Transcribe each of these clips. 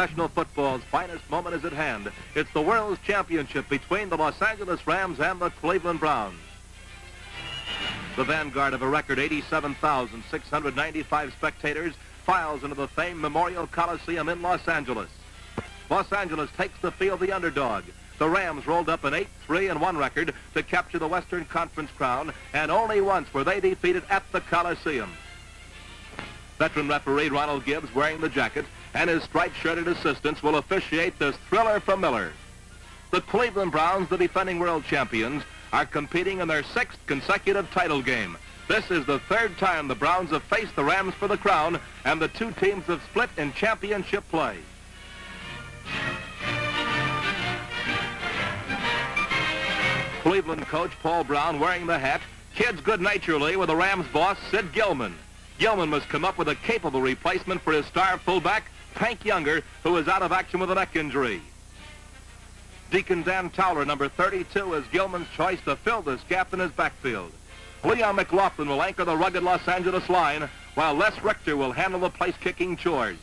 Professional football's finest moment is at hand. It's the World's Championship between the Los Angeles Rams and the Cleveland Browns. The vanguard of a record 87,695 spectators files into the famed Memorial Coliseum in Los Angeles. Los Angeles takes the field the underdog. The Rams rolled up an 8-3-1 record to capture the Western Conference crown, and only once were they defeated at the Coliseum. Veteran referee Ronald Gibbs, wearing the jacket, and his striped-shirted assistants will officiate this thriller from Miller. The Cleveland Browns, the defending world champions, are competing in their 6th consecutive title game. This is the 3rd time the Browns have faced the Rams for the crown, and the two teams have split in championship play. Cleveland coach Paul Brown wearing the hat kids good-naturedly with the Rams boss Sid Gilman. Gilman must come up with a capable replacement for his star fullback, Hank Younger, who is out of action with a neck injury. Deacon Dan Towler, number 32, is Gilman's choice to fill this gap in his backfield. Leon McLaughlin will anchor the rugged Los Angeles line, while Les Richter will handle the place-kicking chores.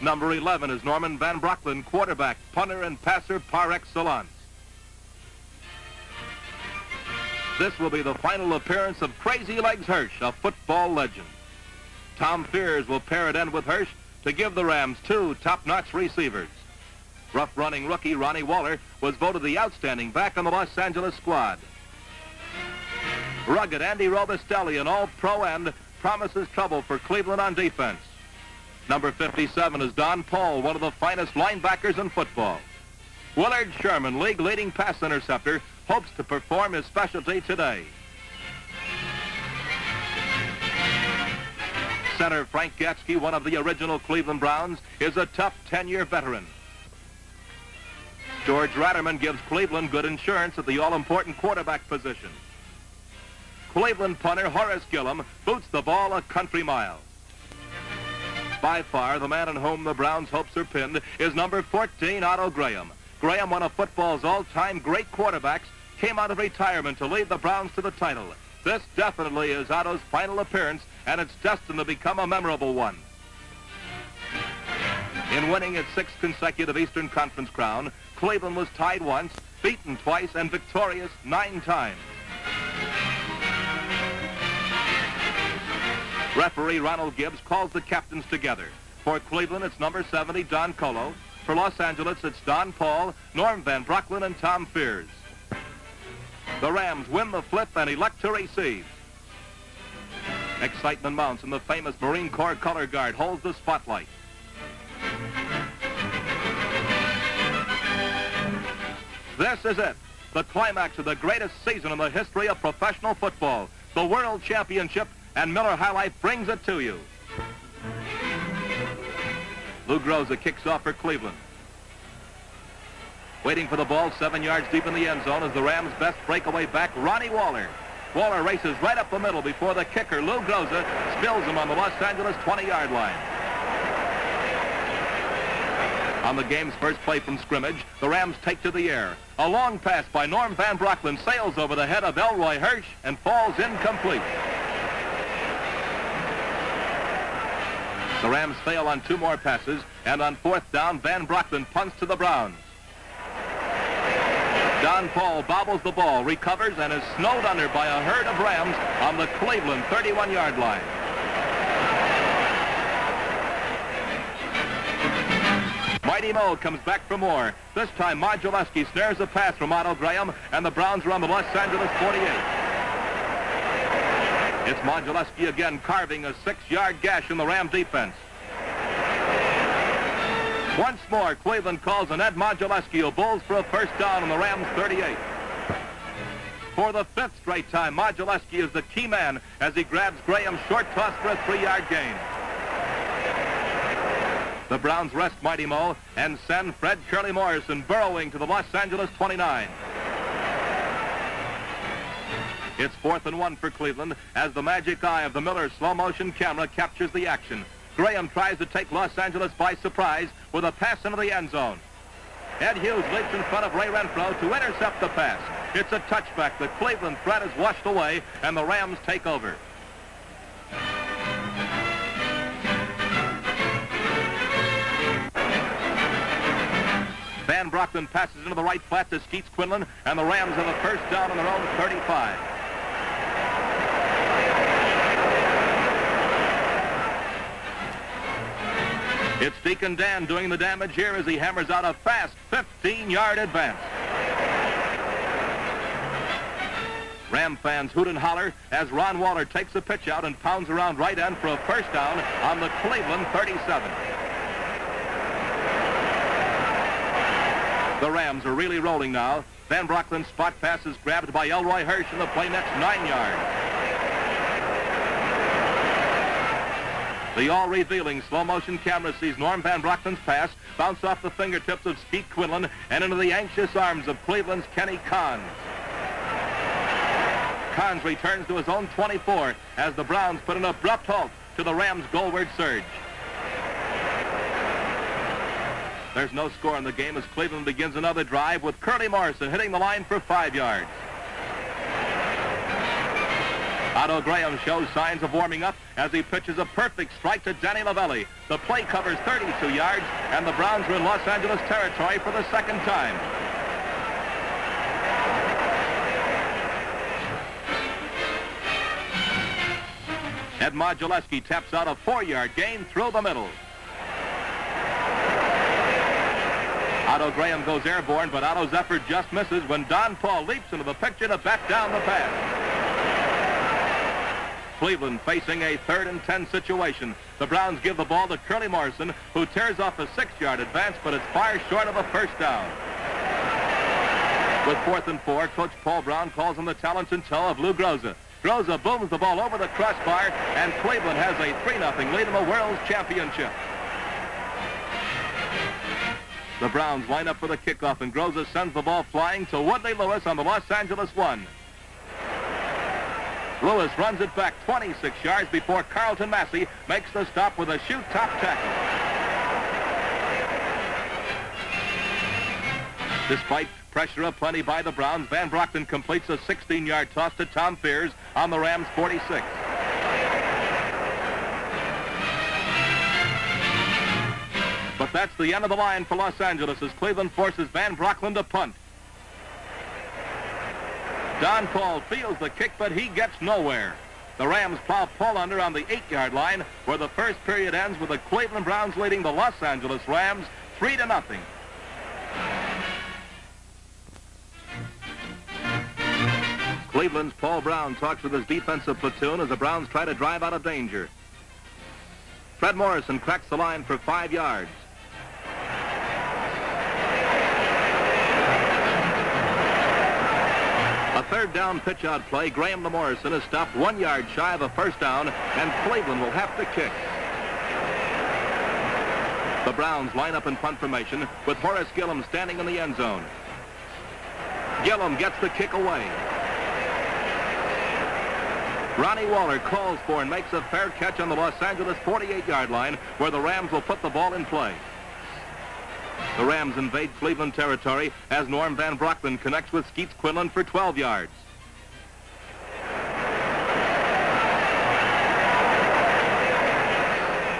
Number 11 is Norman Van Brocklin, quarterback, punter, and passer par excellence. This will be the final appearance of Crazy Legs Hirsch, a football legend. Tom Fears will pair it end with Hirsch to give the Rams 2 top-notch receivers. Rough-running rookie Ronnie Waller was voted the outstanding back on the Los Angeles squad. Rugged Andy Robustelli, an all-pro end, promises trouble for Cleveland on defense. Number 57 is Don Paul, one of the finest linebackers in football. Willard Sherman, league-leading pass interceptor, hopes to perform his specialty today. Center Frank Gatzke, one of the original Cleveland Browns, is a tough 10-year veteran. George Ratterman gives Cleveland good insurance at the all-important quarterback position. Cleveland punter Horace Gillum boots the ball a country mile. By far, the man on whom the Browns' hopes are pinned is number 14, Otto Graham. Graham, one of football's all-time great quarterbacks, came out of retirement to lead the Browns to the title. This definitely is Otto's final appearance, and it's destined to become a memorable one. In winning its 6th consecutive Eastern Conference crown, Cleveland was tied once, beaten twice, and victorious 9 times. Referee Ronald Gibbs calls the captains together. For Cleveland, it's number 70, Don Colo. For Los Angeles, it's Don Paul, Norm Van Brocklin, and Tom Fears. The Rams win the flip and elect to receive. Excitement mounts, and the famous Marine Corps color guard holds the spotlight. This is it, the climax of the greatest season in the history of professional football, the World Championship, and Miller High Life brings it to you. Lou Groza kicks off for Cleveland. Waiting for the ball 7 yards deep in the end zone is the Rams' best breakaway back, Ronnie Waller. Waller races right up the middle before the kicker, Lou Groza, spills him on the Los Angeles 20-yard line. On the game's first play from scrimmage, the Rams take to the air. A long pass by Norm Van Brocklin sails over the head of Elroy Hirsch and falls incomplete. The Rams fail on 2 more passes, and on 4th down, Van Brocklin punts to the Browns. Don Paul bobbles the ball, recovers, and is snowed under by a herd of Rams on the Cleveland 31-yard line. Mighty Mo comes back for more. This time, Modulewski snares a pass from Otto Graham, and the Browns are on the Los Angeles 48. It's Modulewski again, carving a 6-yard gash in the Ram defense. Once more, Cleveland calls on Ed Modulewski, who bowls for a first down on the Rams 38. For the 5th straight time, Modulewski is the key man as he grabs Graham's short toss for a 3-yard gain. The Browns rest Mighty Mo and send Fred Curly Morrison burrowing to the Los Angeles 29. It's 4th and 1 for Cleveland as the magic eye of the Miller slow-motion camera captures the action. Graham tries to take Los Angeles by surprise with a pass into the end zone. Ed Hughes leaps in front of Ray Renfro to intercept the pass. It's a touchback. The Cleveland threat is washed away, and the Rams take over. Van Brocklin passes into the right flat to Skeets Quinlan, and the Rams have a first down on their own 35. It's Deacon Dan doing the damage here as he hammers out a fast 15-yard advance. Ram fans hoot and holler as Ron Waller takes a pitch out and pounds around right end for a first down on the Cleveland 37. The Rams are really rolling now. Van Brocklin's spot pass is grabbed by Elroy Hirsch, and the play net's 9 yards. The all-revealing slow-motion camera sees Norm Van Brocklin's pass bounce off the fingertips of Skeet Quinlan and into the anxious arms of Cleveland's Kenny Kahns. Kahns returns to his own 24 as the Browns put an abrupt halt to the Rams' goalward surge. There's no score in the game as Cleveland begins another drive with Curly Morrison hitting the line for 5 yards. Otto Graham shows signs of warming up as he pitches a perfect strike to Danny Lavelli. The play covers 32 yards, and the Browns are in Los Angeles territory for the second time. Ed Modulewski taps out a 4-yard gain through the middle. Otto Graham goes airborne, but Otto's effort just misses when Don Paul leaps into the picture to bat down the pass. Cleveland facing a 3rd and 10 situation. The Browns give the ball to Curly Morrison, who tears off a 6-yard advance, but it's far short of a first down. With 4th and 4, Coach Paul Brown calls on the talent and toe of Lou Groza. Groza booms the ball over the crossbar, and Cleveland has a 3-0 lead in the World Championship. The Browns line up for the kickoff, and Groza sends the ball flying to Woodley Lewis on the Los Angeles 1. Lewis runs it back 26 yards before Carlton Massey makes the stop with a shoot top tackle. Despite pressure aplenty by the Browns, Van Brocklin completes a 16-yard toss to Tom Fears on the Rams' 46. But that's the end of the line for Los Angeles as Cleveland forces Van Brocklin to punt. Don Paul feels the kick, but he gets nowhere. The Rams plow Paul under on the 8-yard line, where the first period ends with the Cleveland Browns leading the Los Angeles Rams 3-0. Cleveland's Paul Brown talks with his defensive platoon as the Browns try to drive out of danger. Fred Morrison cracks the line for 5 yards. A 3rd down pitch out play. Graham to Morrison is stopped 1 yard shy of a first down, and Cleveland will have to kick. The Browns line up in punt formation with Horace Gillum standing in the end zone. Gillum gets the kick away. Ronnie Waller calls for and makes a fair catch on the Los Angeles 48-yard line, where the Rams will put the ball in play. The Rams invade Cleveland territory as Norm Van Brocklin connects with Skeets Quinlan for 12 yards.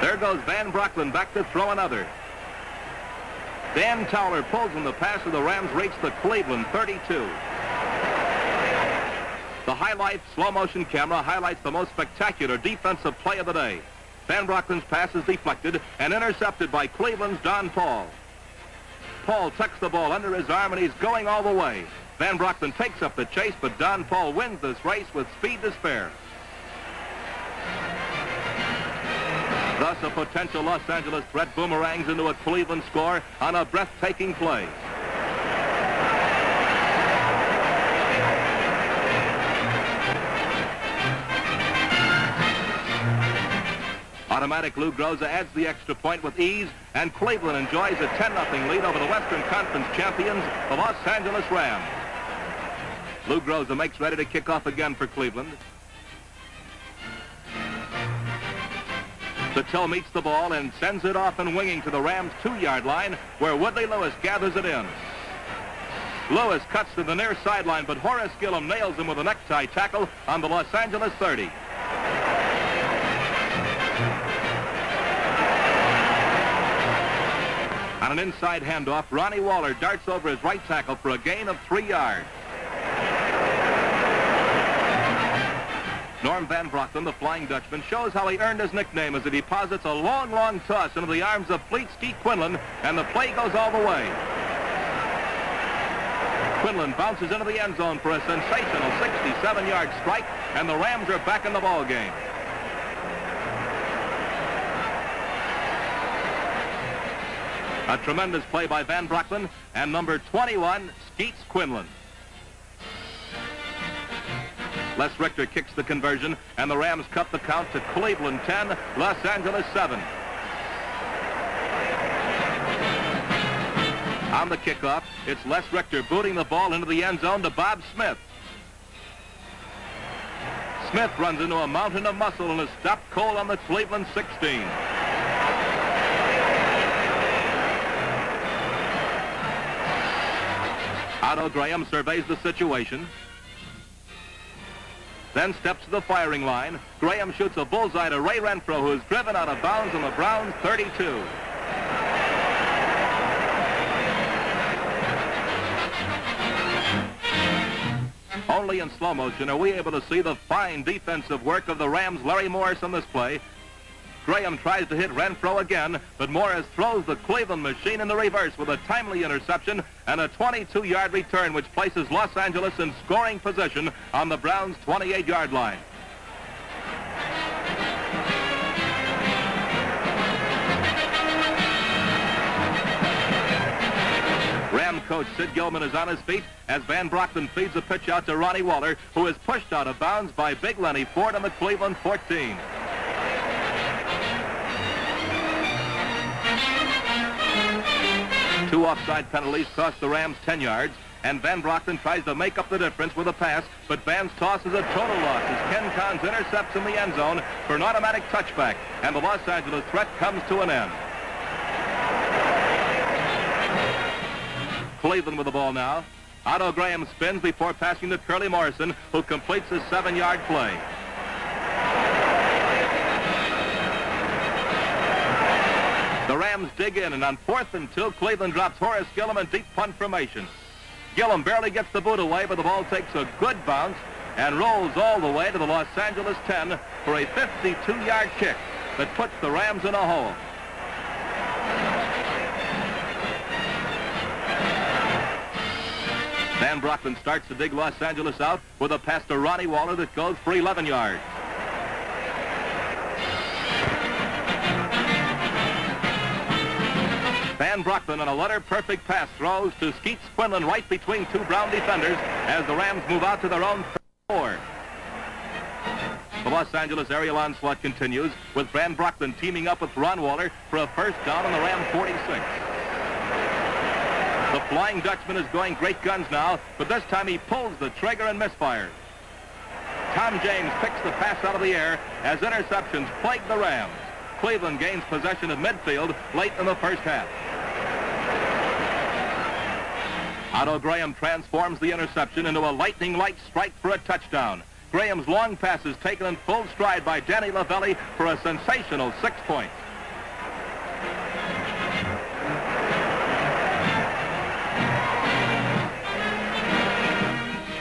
There goes Van Brocklin back to throw another. Dan Towler pulls in the pass of the Rams reach the Cleveland 32. The highlight slow-motion camera highlights the most spectacular defensive play of the day. Van Brocklin's pass is deflected and intercepted by Cleveland's Don Paul. Paul tucks the ball under his arm, and he's going all the way. Van Brocklin takes up the chase, but Don Paul wins this race with speed to spare. Thus, a potential Los Angeles threat boomerangs into a Cleveland score on a breathtaking play. Automatic Lou Groza adds the extra point with ease, and Cleveland enjoys a 10-0 lead over the Western Conference champions, the Los Angeles Rams. Lou Groza makes ready to kick off again for Cleveland. The toe meets the ball and sends it off and winging to the Rams' 2-yard line, where Woodley Lewis gathers it in. Lewis cuts to the near sideline, but Horace Gillum nails him with a necktie tackle on the Los Angeles 30. On an inside handoff, Ronnie Waller darts over his right tackle for a gain of 3 yards. Norm Van Brocklin, the Flying Dutchman, shows how he earned his nickname as he deposits a long, long toss into the arms of Fleet Skeet Quinlan, and the play goes all the way. Quinlan bounces into the end zone for a sensational 67-yard strike, and the Rams are back in the ball game. A tremendous play by Van Brocklin and number 21, Skeets Quinlan. Les Richter kicks the conversion, and the Rams cut the count to Cleveland 10, Los Angeles 7. On the kickoff, it's Les Richter booting the ball into the end zone to Bob Smith. Smith runs into a mountain of muscle and is stopped cold on the Cleveland 16. Otto Graham surveys the situation, then steps to the firing line. Graham shoots a bullseye to Ray Renfro, who is driven out of bounds on the Browns' 32. Only in slow motion are we able to see the fine defensive work of the Rams' Larry Morris on this play. Graham tries to hit Renfro again, but Morris throws the Cleveland machine in the reverse with a timely interception and a 22-yard return, which places Los Angeles in scoring position on the Browns' 28-yard line. Ram coach Sid Gilman is on his feet as Van Brocklin feeds a pitch out to Ronnie Waller, who is pushed out of bounds by Big Lenny Ford on the Cleveland 14. Two offside penalties cost the Rams 10 yards, and Van Brocklin tries to make up the difference with a pass, but Van's toss is a total loss as Ken Cons intercepts in the end zone for an automatic touchback, and the Los Angeles threat comes to an end. Cleveland with the ball now. Otto Graham spins before passing to Curly Morrison, who completes his 7-yard play. The Rams dig in, and on 4th and 2, Cleveland drops Horace Gillum in deep punt formation. Gillum barely gets the boot away, but the ball takes a good bounce and rolls all the way to the Los Angeles 10 for a 52-yard kick that puts the Rams in a hole. Van Brocklin starts to dig Los Angeles out with a pass to Ronnie Waller that goes for 11 yards. Van Brocklin on a letter-perfect pass throws to Skeets Quinlan right between two Brown defenders as the Rams move out to their own 4. The Los Angeles aerial onslaught continues with Van Brocklin teaming up with Ron Waller for a first down on the Ram 46. The Flying Dutchman is going great guns now, but this time he pulls the trigger and misfires. Tom James picks the pass out of the air as interceptions plague the Rams. Cleveland gains possession of midfield late in the first half. Otto Graham transforms the interception into a lightning-like strike for a touchdown. Graham's long pass is taken in full stride by Danny Lavelli for a sensational 6 points.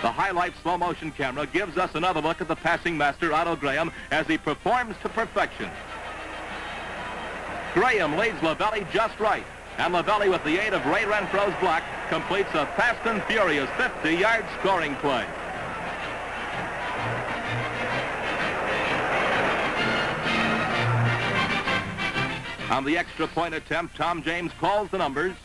The high-life slow-motion camera gives us another look at the passing master, Otto Graham, as he performs to perfection. Graham leads Lavelli just right, and Lavelli, with the aid of Ray Renfro's block, completes a fast and furious 50-yard scoring play. On the extra point attempt, Tom James calls the numbers,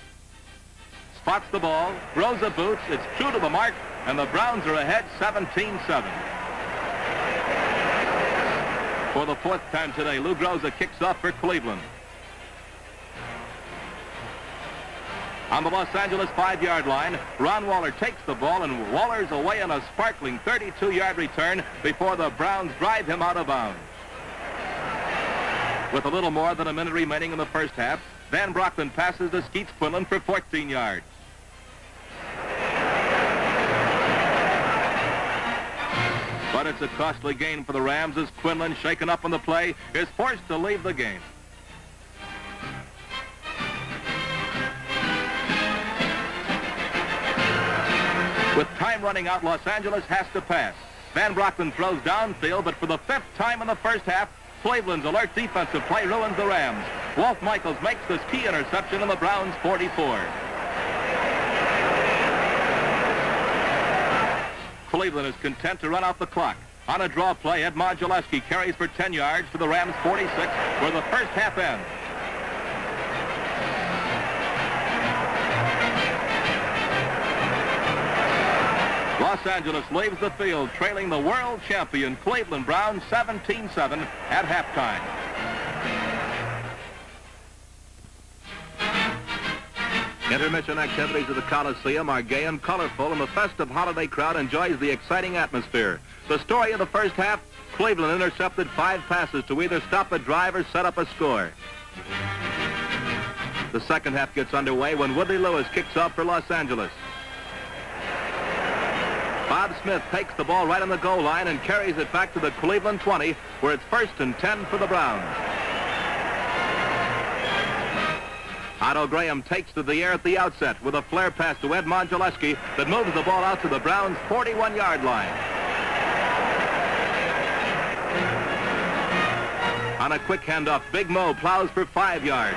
spots the ball, throws the boots, it's true to the mark, and the Browns are ahead 17-7. For the 4th time today, Lou Groza kicks off for Cleveland. On the Los Angeles 5-yard line, Ron Waller takes the ball and Waller's away on a sparkling 32-yard return before the Browns drive him out of bounds. With a little more than a minute remaining in the first half, Van Brocklin passes to Skeets Quinlan for 14 yards. But it's a costly gain for the Rams as Quinlan, shaken up on the play, is forced to leave the game. With time running out, Los Angeles has to pass. Van Brocklin throws downfield, but for the 5th time in the first half, Cleveland's alert defensive play ruins the Rams. Walt Michaels makes this key interception in the Browns' 44. Cleveland is content to run out the clock. On a draw play, Ed Modulewski carries for 10 yards to the Rams' 46, where the first half ends. Los Angeles leaves the field trailing the world champion Cleveland Browns 17-7 at halftime. Intermission activities at the Coliseum are gay and colorful, and the festive holiday crowd enjoys the exciting atmosphere. The story of the first half, Cleveland intercepted 5 passes to either stop a drive or set up a score. The second half gets underway when Woodley Lewis kicks off for Los Angeles. Bob Smith takes the ball right on the goal line and carries it back to the Cleveland 20, where it's 1st and 10 for the Browns. Otto Graham takes to the air at the outset with a flare pass to Ed Modulewski that moves the ball out to the Browns' 41-yard line. On a quick handoff, Big Mo plows for 5 yards.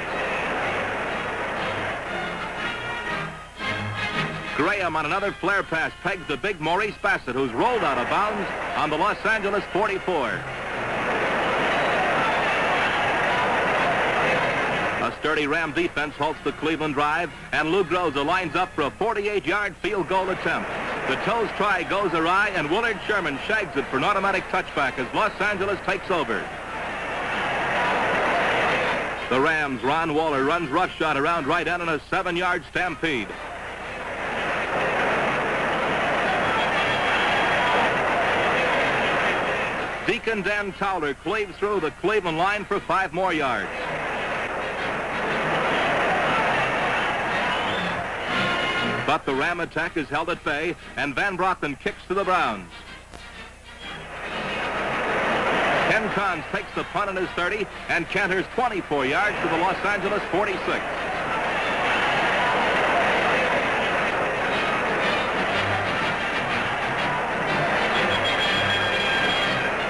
Graham on another flare pass pegs the big Maurice Bassett, who's rolled out of bounds on the Los Angeles 44. A sturdy Ram defense halts the Cleveland drive, and Lou Groza lines up for a 48-yard field goal attempt. The toes try goes awry, and Willard Sherman shags it for an automatic touchback as Los Angeles takes over. The Rams' Ron Waller runs roughshod around right end in a 7-yard stampede. Deacon Dan Towler cleaves through the Cleveland line for 5 more yards. But the Ram attack is held at bay, and Van Brocklin kicks to the Browns. Ken Kahns takes the punt in his 30 and canters 24 yards to the Los Angeles 46.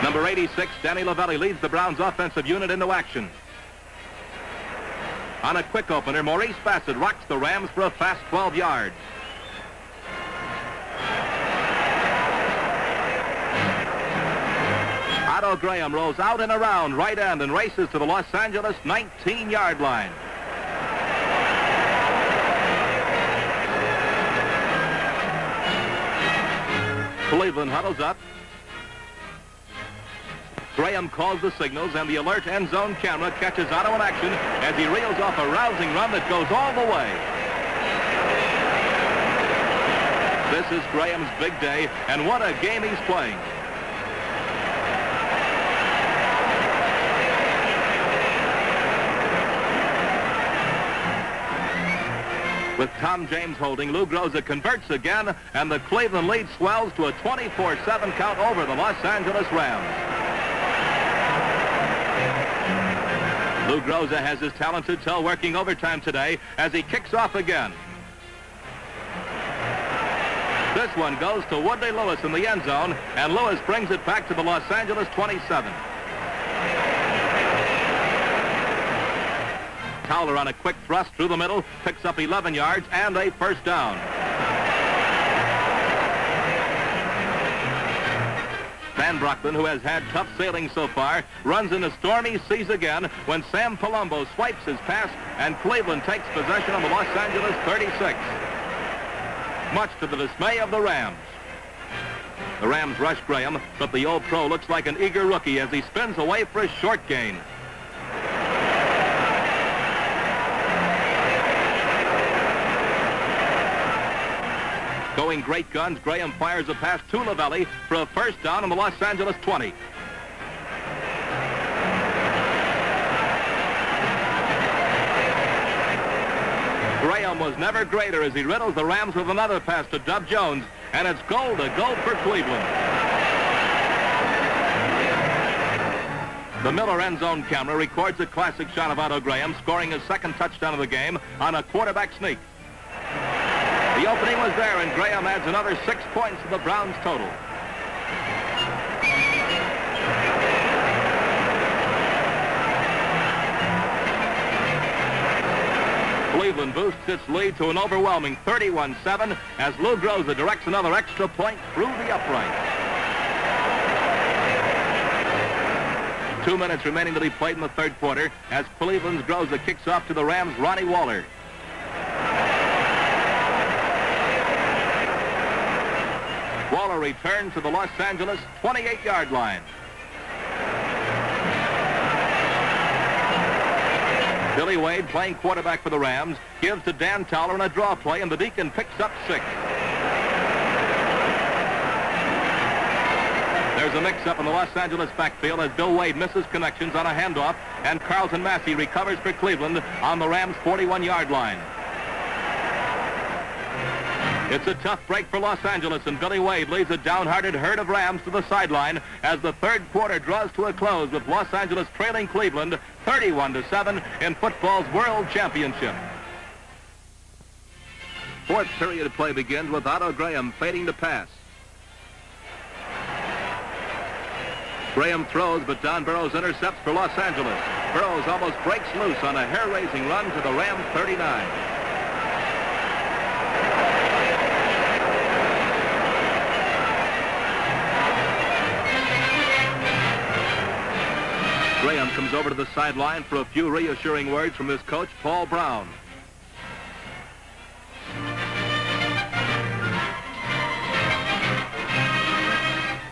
Number 86, Danny Lavelli, leads the Browns offensive unit into action. On a quick opener, Maurice Bassett rocks the Rams for a fast 12 yards. Otto Graham rolls out and around right end and races to the Los Angeles 19-yard line. Cleveland huddles up. Graham calls the signals, and the alert end zone camera catches Otto in action as he reels off a rousing run that goes all the way. This is Graham's big day, and what a game he's playing. With Tom James holding, Lou Groza converts again, and the Cleveland lead swells to a 24-7 count over the Los Angeles Rams. Lou Groza has his talented toe working overtime today as he kicks off again. This one goes to Woodley Lewis in the end zone, and Lewis brings it back to the Los Angeles 27. Towler on a quick thrust through the middle, picks up 11 yards and a first down. Van Brocklin, who has had tough sailing so far, runs into stormy seas again when Sam Palumbo swipes his pass and Cleveland takes possession on the Los Angeles 36. Much to the dismay of the Rams. The Rams rush Graham, but the old pro looks like an eager rookie as he spins away for a short gain. Going great guns, Graham fires a pass to Lavelli for a first down on the Los Angeles 20. Graham was never greater as he riddles the Rams with another pass to Dub Jones, and it's goal to go for Cleveland. The Miller end zone camera records a classic shot of Otto Graham scoring his second touchdown of the game on a quarterback sneak. The opening was there, and Graham adds another 6 points to the Browns' total. Cleveland boosts its lead to an overwhelming 31-7 as Lou Groza directs another extra point through the upright. 2 minutes remaining to be played in the third quarter as Cleveland's Groza kicks off to the Rams' Ronnie Waller. Waller returns to the Los Angeles 28-yard line. Billy Wade, playing quarterback for the Rams, gives to Dan Towler in a draw play, and the Deacon picks up 6. There's a mix-up in the Los Angeles backfield as Bill Wade misses connections on a handoff, and Carlton Massey recovers for Cleveland on the Rams' 41-yard line. It's a tough break for Los Angeles, and Billy Wade leads a downhearted herd of Rams to the sideline as the third quarter draws to a close with Los Angeles trailing Cleveland 31-7 in football's World Championship. Fourth period of play begins with Otto Graham fading to pass. Graham throws, but Don Burrows intercepts for Los Angeles. Burrows almost breaks loose on a hair-raising run to the Rams' 39. Graham comes over to the sideline for a few reassuring words from his coach, Paul Brown.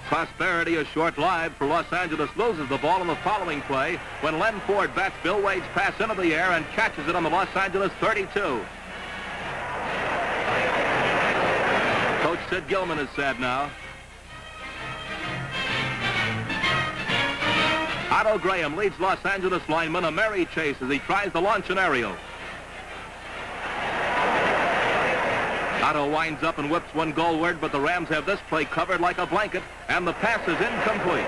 Prosperity is short-lived, for Los Angeles loses the ball in the following play when Len Ford bats Bill Wade's pass into the air and catches it on the Los Angeles 32. Coach Sid Gilman is sad now. Otto Graham leads Los Angeles lineman a merry chase as he tries to launch an aerial. Otto winds up and whips one goalward, but the Rams have this play covered like a blanket, and the pass is incomplete.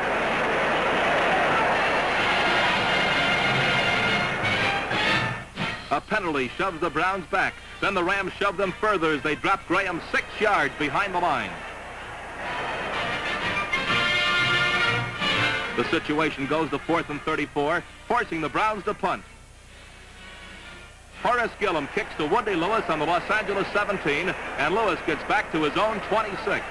A penalty shoves the Browns back. Then the Rams shove them further as they drop Graham 6 yards behind the line. The situation goes to 4th and 34, forcing the Browns to punt. Horace Gillum kicks to Woody Lewis on the Los Angeles 17, and Lewis gets back to his own 26.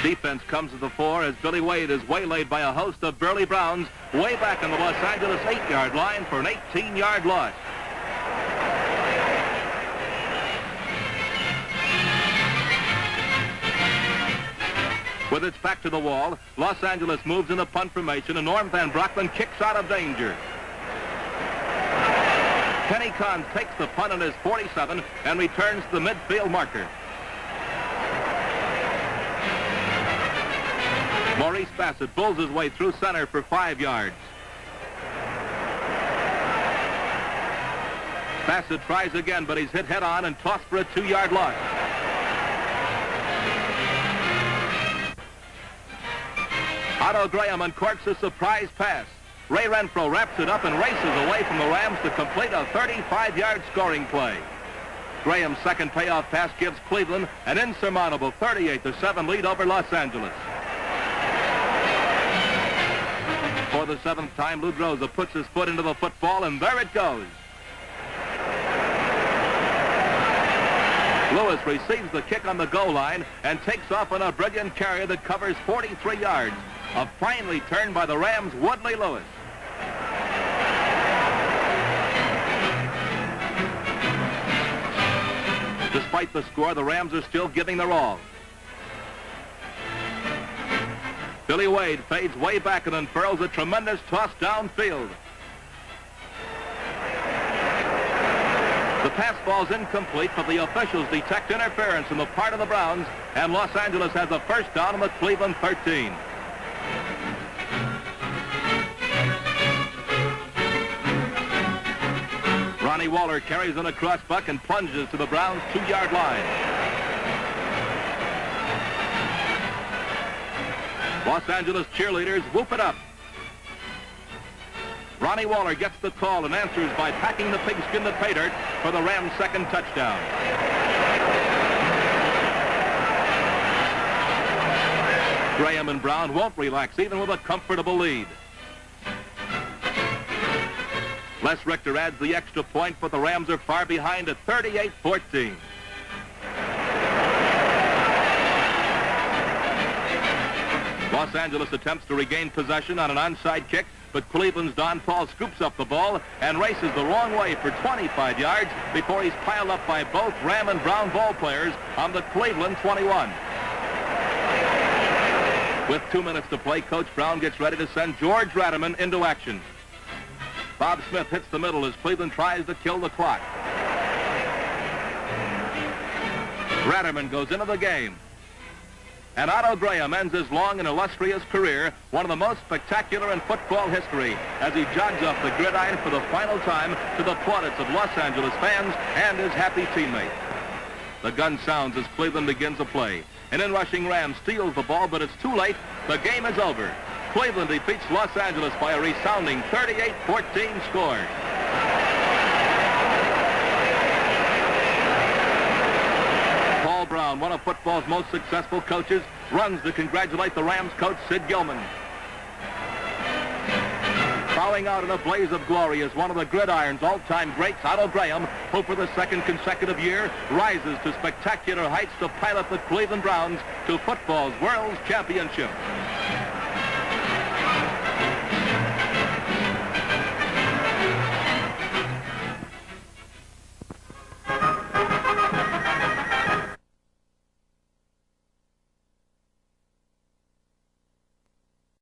Defense comes to the fore as Billy Wade is waylaid by a host of burly Browns way back on the Los Angeles 8-yard line for an 18-yard loss. With its back to the wall, Los Angeles moves in a punt formation, and Norm Van Brocklin kicks out of danger. Kenny Kahn takes the punt on his 47 and returns to the midfield marker. Maurice Bassett bulls his way through center for 5 yards. Bassett tries again, but he's hit head-on and tossed for a 2-yard loss. Otto Graham uncorks a surprise pass. Ray Renfro wraps it up and races away from the Rams to complete a 35-yard scoring play. Graham's second payoff pass gives Cleveland an insurmountable 38-7 lead over Los Angeles. For the 7th time, Lou Groza puts his foot into the football, and there it goes. Lewis receives the kick on the goal line and takes off on a brilliant carry that covers 43 yards. A fine return by the Rams' Woodley Lewis. Despite the score, the Rams are still giving their all. Billy Wade fades way back and unfurls a tremendous toss downfield. The pass ball's incomplete, but the officials detect interference on the part of the Browns, and Los Angeles has a first down on the Cleveland 13. Ronnie Waller carries on a crossbuck and plunges to the Browns' 2-yard line. Los Angeles cheerleaders whoop it up. Ronnie Waller gets the call and answers by packing the pigskin to pay dirt for the Rams' second touchdown. Graham and Brown won't relax even with a comfortable lead. Les Richter adds the extra point, but the Rams are far behind at 38-14. Los Angeles attempts to regain possession on an onside kick, but Cleveland's Don Paul scoops up the ball and races the wrong way for 25 yards before he's piled up by both Ram and Brown ball players on the Cleveland 21. With 2 minutes to play, Coach Brown gets ready to send George Ratterman into action. Bob Smith hits the middle as Cleveland tries to kill the clock. Ratterman goes into the game. And Otto Graham ends his long and illustrious career, one of the most spectacular in football history, as he jogs off the gridiron for the final time to the plaudits of Los Angeles fans and his happy teammates. The gun sounds as Cleveland begins a play. An in-rushing Ram steals the ball, but it's too late. The game is over. Cleveland defeats Los Angeles by a resounding 38-14 score. Paul Brown, one of football's most successful coaches, runs to congratulate the Rams coach Sid Gilman. Bowing out in a blaze of glory is one of the gridiron's all-time greats, Otto Graham, who for the second consecutive year rises to spectacular heights to pilot the Cleveland Browns to football's World Championship.